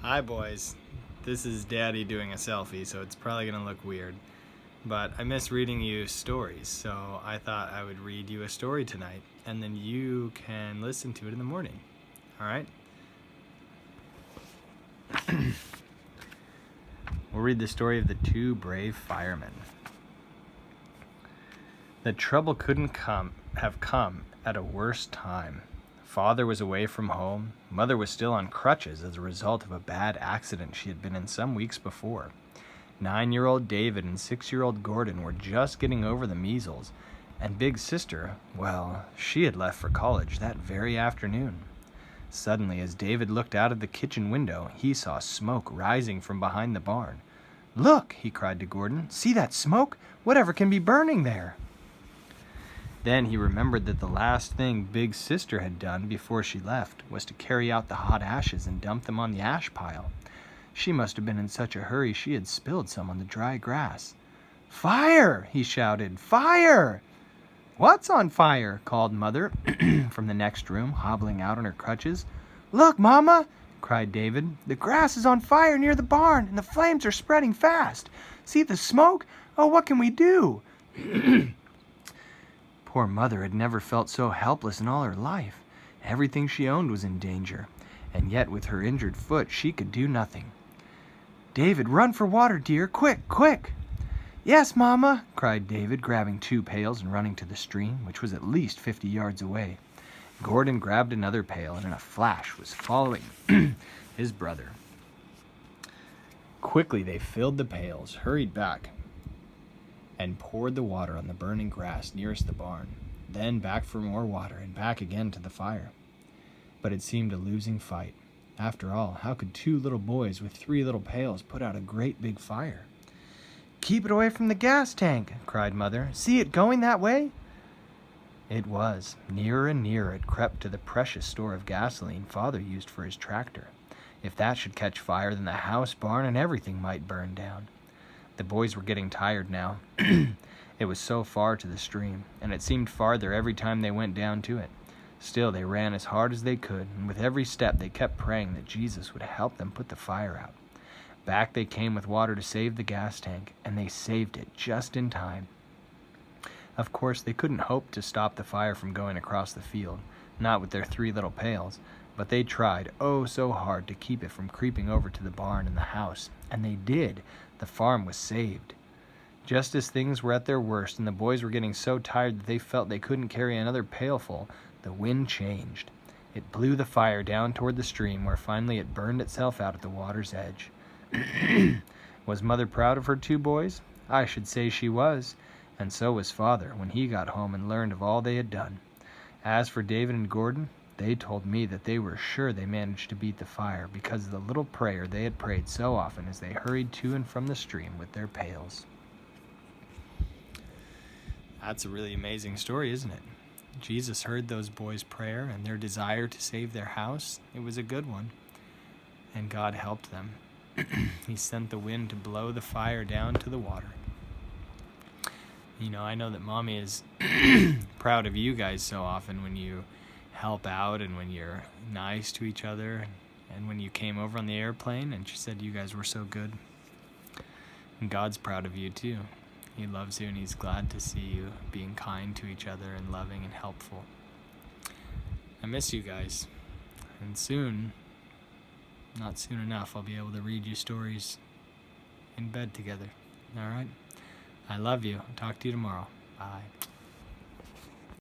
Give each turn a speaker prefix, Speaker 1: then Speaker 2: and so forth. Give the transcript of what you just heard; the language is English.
Speaker 1: Hi boys, this is Daddy doing a selfie, so it's probably gonna look weird. But I miss reading you stories, so I thought I would read you a story tonight, and then you can listen to it in the morning. Alright? We'll read the story of the two brave firemen. The trouble couldn't have come at a worse time. Father was away from home. Mother was still on crutches as a result of a bad accident she had been in some weeks before. 9-year-old David and 6-year-old Gordon were just getting over the measles, and big sister, well, she had left for college that very afternoon. Suddenly, as David looked out of the kitchen window, he saw smoke rising from behind the barn. "Look," he cried to Gordon, "see that smoke? Whatever can be burning there?" Then he remembered that the last thing Big Sister had done before she left was to carry out the hot ashes and dump them on the ash pile. She must have been in such a hurry she had spilled some on the dry grass. "Fire!" he shouted. "Fire!" "What's on fire?" called Mother from the next room, hobbling out on her crutches. "Look, Mama!" cried David. "The grass is on fire near the barn, and the flames are spreading fast. See the smoke? Oh, what can we do?" Poor Mother had never felt so helpless in all her life. Everything she owned was in danger, and yet with her injured foot she could do nothing. "David, run for water, dear. Quick, quick!" "Yes, Mama!" cried David, grabbing 2 pails and running to the stream, which was at least 50 yards away. Gordon grabbed another pail and in a flash was following his brother. Quickly they filled the pails, hurried back, and poured the water on the burning grass nearest the barn, then back for more water and back again to the fire. But it seemed a losing fight. After all, how could 2 little boys with 3 little pails put out a great big fire? "Keep it away from the gas tank," cried Mother. "See it going that way?" It was. Nearer and nearer it crept to the precious store of gasoline Father used for his tractor. If that should catch fire, then the house, barn, and everything might burn down. The boys were getting tired now. It was so far to the stream, and it seemed farther every time they went down to it. Still, they ran as hard as they could, and with every step they kept praying that Jesus would help them put the fire out. Back they came with water to save the gas tank, and they saved it just in time. Of course, they couldn't hope to stop the fire from going across the field, not with their 3 little pails, but they tried, oh so hard, to keep it from creeping over to the barn and the house, and they did. The farm was saved. Just as things were at their worst and the boys were getting so tired that they felt they couldn't carry another pailful, the wind changed. It blew the fire down toward the stream, where finally it burned itself out at the water's edge. Was Mother proud of her 2 boys? I should say she was, and so was Father when he got home and learned of all they had done. As for David and Gordon, they told me that they were sure they managed to beat the fire because of the little prayer they had prayed so often as they hurried to and from the stream with their pails. That's a really amazing story, isn't it? Jesus heard those boys' prayer and their desire to save their house. It was a good one, and God helped them. He sent the wind to blow the fire down to the water. You know, I know that Mommy is proud of you guys so often when you help out and when you're nice to each other, and when you came over on the airplane and she said you guys were so good. And God's proud of you too. He loves you and he's glad to see you being kind to each other and loving and helpful. I miss you guys, and soon, not soon enough, I'll be able to read you stories in bed together. Alright? I love you. Talk to you tomorrow. Bye.